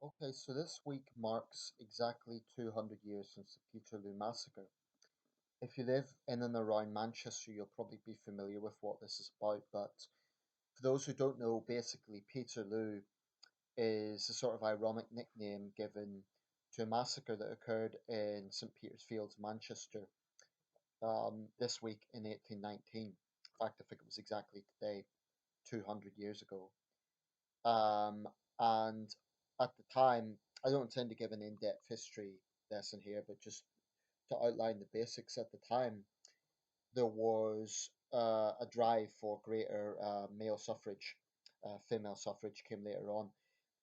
Okay, so this week marks exactly 200 years since the Peterloo Massacre. If you live in and around Manchester, you'll probably be familiar with what this is about, but for those who don't know, basically, Peterloo is a sort of ironic nickname given to a massacre that occurred in St. Peter's Fields, Manchester, this week in 1819. In fact, I think it was exactly today, 200 years ago. Um, and at the time, I don't intend to give an in-depth history lesson here, but just to outline the basics at the time, there was a drive for greater male suffrage. Female suffrage came later on,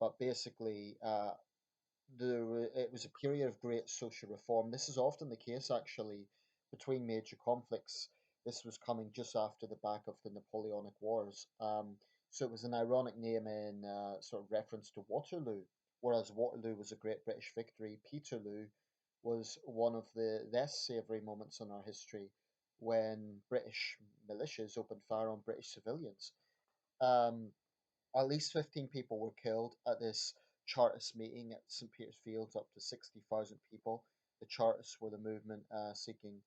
but basically, it was a period of great social reform. This is often the case, actually, between major conflicts. This was coming just after the back of the Napoleonic Wars. So it was an ironic name in sort of reference to Waterloo. Whereas Waterloo was a great British victory, Peterloo was one of the less savoury moments in our history when British militias opened fire on British civilians. Um, at least 15 people were killed at this Chartist meeting at St. Peter's Fields, up to 60,000 people. The Chartists were the movement seeking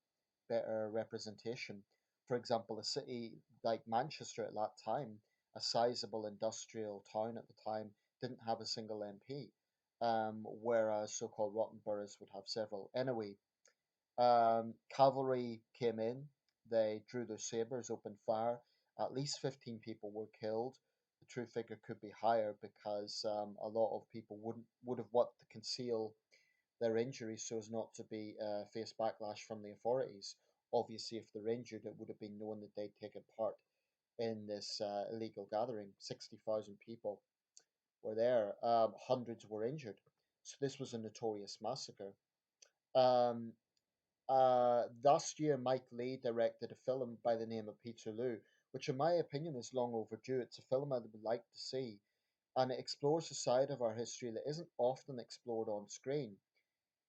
better representation. For example, a city like Manchester at that time, a sizable industrial town at the time, didn't have a single MP, whereas so called rotten boroughs would have several. Anyway, cavalry came in, they drew their sabres, opened fire. At least 15 people were killed. The true figure could be higher because a lot of people would have wanted to conceal their injuries so as not to be face backlash from the authorities. Obviously, if they're injured, it would have been known that they'd taken part in this illegal gathering. 60,000 people were there. Hundreds were injured. So this was a notorious massacre. Um, last year, Mike Leigh directed a film by the name of Peterloo, which, in my opinion, is long overdue. It's a film I would like to see, and it explores a side of our history that isn't often explored on screen.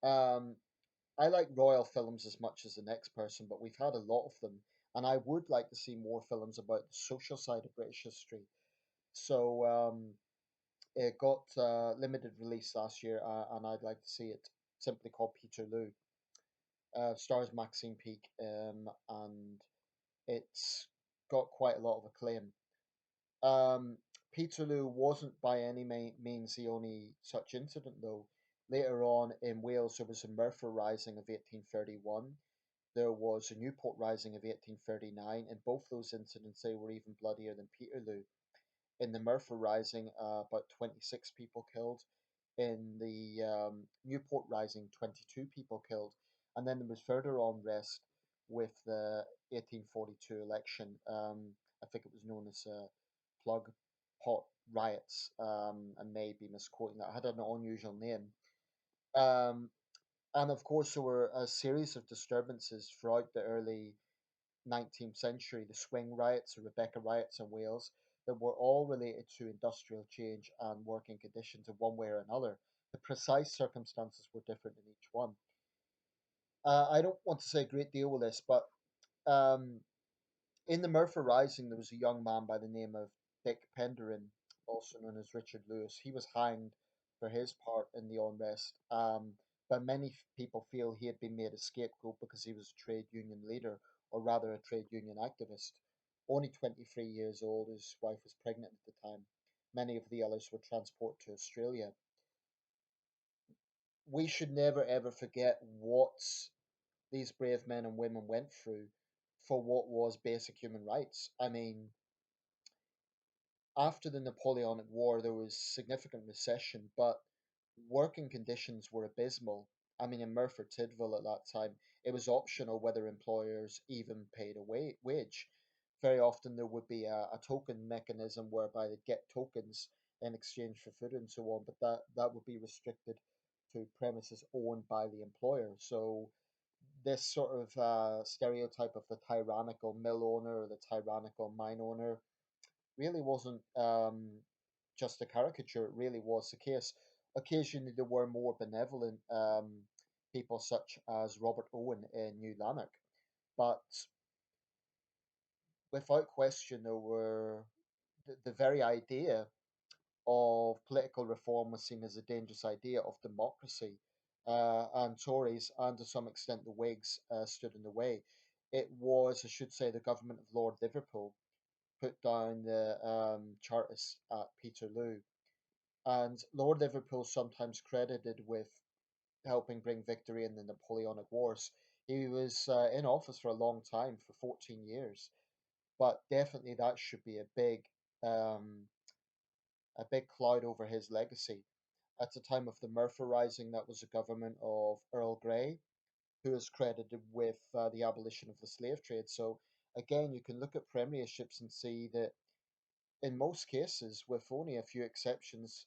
Um, I like royal films as much as the next person, but we've had a lot of them, and I would like to see more films about the social side of British history. So it got limited release last year, and I'd like to see it. Simply called Peterloo. Stars Maxine Peake, and it's got quite a lot of acclaim. Peterloo wasn't by any means the only such incident, though. Later on in Wales, there was a Merthyr Rising of 1831. There was a Newport Rising of 1839. In both those incidents, they were even bloodier than Peterloo. In the Merthyr Rising, about 26 people killed. In the Newport Rising, 22 people killed. And then there was further unrest with the 1842 election. I think it was known as plug pot riots. I may be misquoting that. It had an unusual name. Um, and of course, there were a series of disturbances throughout the early 19th century, the Swing riots, the Rebecca riots in Wales, that were all related to industrial change and working conditions in one way or another. The precise circumstances were different in each one. I don't want to say a great deal with this, but um, in the Merthyr Rising, there was a young man by the name of Dick Penderyn, also known as Richard Lewis. He was hanged for his part in the unrest, but many people feel he had been made a scapegoat because he was a trade union leader, or rather a trade union activist. Only 23 years old, his wife was pregnant at the time. Many of the others were transported to Australia. We should never ever forget what these brave men and women went through for what was basic human rights. I mean, after the Napoleonic War, there was significant recession, but working conditions were abysmal. I mean, in Merthyr Tydfil at that time, it was optional whether employers even paid a wage. Very often, there would be a token mechanism whereby they get tokens in exchange for food and so on, but that would be restricted to premises owned by the employer. So, this sort of stereotype of the tyrannical mill owner or the tyrannical mine owner really wasn't just a caricature, it really was the case. Occasionally, there were more benevolent people, such as Robert Owen in New Lanark, but without question, there were the very idea of political reform was seen as a dangerous idea of democracy, and Tories and to some extent the Whigs stood in the way. It was, I should say, the government of Lord Liverpool put down the Chartists at Peterloo, and Lord Liverpool sometimes credited with helping bring victory in the Napoleonic Wars. He was in office for a long time, for 14 years, but definitely that should be um, a big cloud over his legacy. At the time of the Murphy Rising, that was a government of Earl Grey, who is credited with the abolition of the slave trade. So again, you can look at premierships and see that in most cases, with only a few exceptions,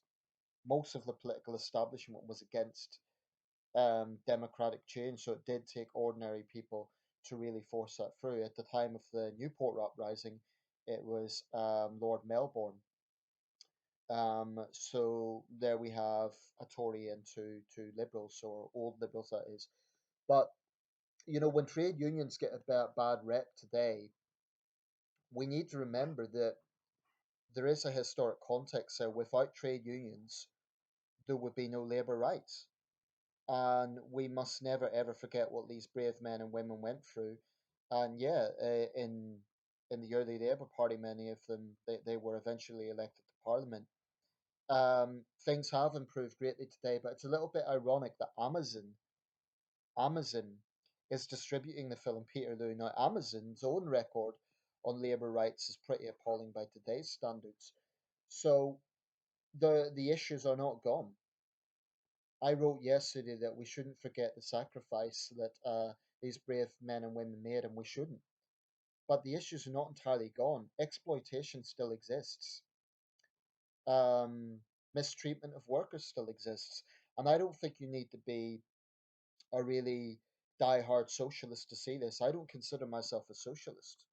most of the political establishment was against democratic change. So it did take ordinary people to really force that through. At the time of the Newport uprising, it was Lord Melbourne. So there we have a Tory and two liberals, or old liberals, that is. But when trade unions get a bad rep today, we need to remember that there is a historic context there. Without trade unions, there would be no labour rights. And we must never ever forget what these brave men and women went through. And yeah, in the early Labour Party, many of them they were eventually elected to Parliament. Things have improved greatly today, but it's a little bit ironic that Amazon is distributing the film Peterloo. Now, Amazon's own record on labour rights is pretty appalling by today's standards. So the issues are not gone. I wrote yesterday that we shouldn't forget the sacrifice that these brave men and women made, and we shouldn't. But the issues are not entirely gone. Exploitation still exists. Um, Mistreatment of workers still exists. And I don't think you need to be a really die-hard socialist to see this. I don't consider myself a socialist.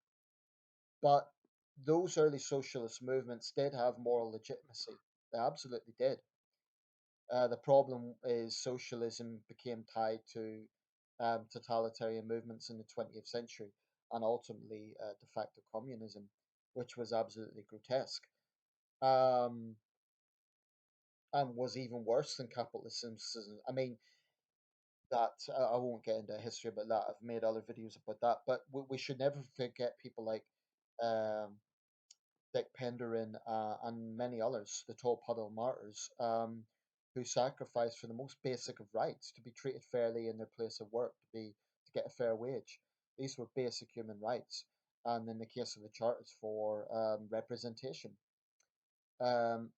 But those early socialist movements did have moral legitimacy. They absolutely did. The problem is socialism became tied to totalitarian movements in the 20th century and ultimately de facto communism, which was absolutely grotesque, um, and was even worse than capitalism. I mean, that I won't get into history about that. I've made other videos about that, but we should never forget people like um, Dick Penderin, and many others, the Tall Puddle Martyrs, who sacrificed for the most basic of rights, to be treated fairly in their place of work, to get a fair wage. These were basic human rights, and in the case of the Charters, for representation. Um,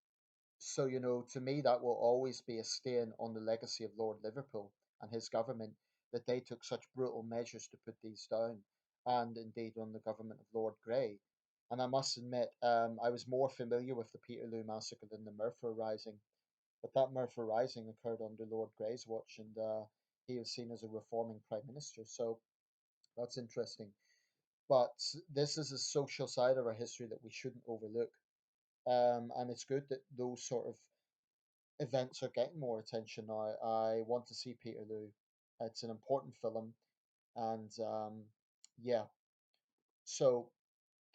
so, to me, that will always be a stain on the legacy of Lord Liverpool and his government, that they took such brutal measures to put these down, and indeed on the government of Lord Grey. And I must admit, I was more familiar with the Peterloo Massacre than the Murphy Rising, but that Murphy Rising occurred under Lord Grey's watch, and he was seen as a reforming prime minister. So that's interesting. But this is a social side of our history that we shouldn't overlook. And it's good that those sort of events are getting more attention now. I want to see Peterloo. It's an important film, and yeah. So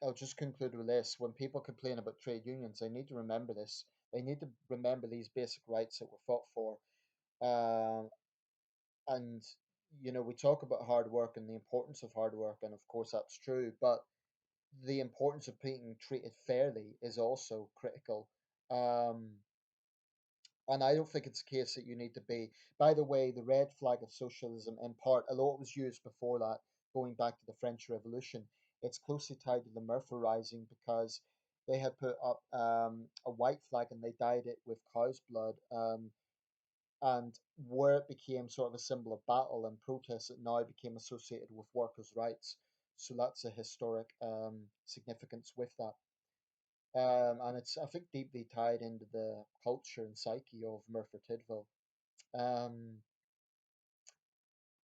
I'll just conclude with this: when people complain about trade unions, they need to remember this. They need to remember these basic rights that were fought for. Um, and we talk about hard work and the importance of hard work, and of course that's true. But the importance of being treated fairly is also critical. Um, And I don't think it's a case that you need to be. By the way, the red flag of socialism, in part, although it was used before that, going back to the French Revolution, it's closely tied to the Murphy Rising, because they had put up a white flag and they dyed it with cow's blood. And where it became sort of a symbol of battle and protest, it now became associated with workers' rights. So that's a historic significance with that. And it's, I think, deeply tied into the culture and psyche of Merthyr Tydfil. Um,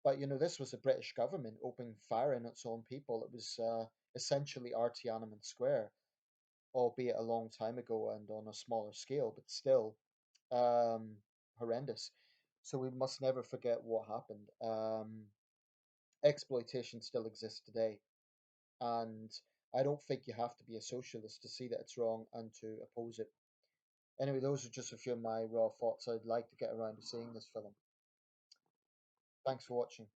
but this was the British government opening fire on its own people. It was essentially our Tiananmen Square, albeit a long time ago and on a smaller scale, but still um, horrendous. So we must never forget what happened. Exploitation still exists today, and I don't think you have to be a socialist to see that it's wrong and to oppose it. Anyway, those are just a few of my raw thoughts. I'd like to get around to seeing this film. Thanks for watching.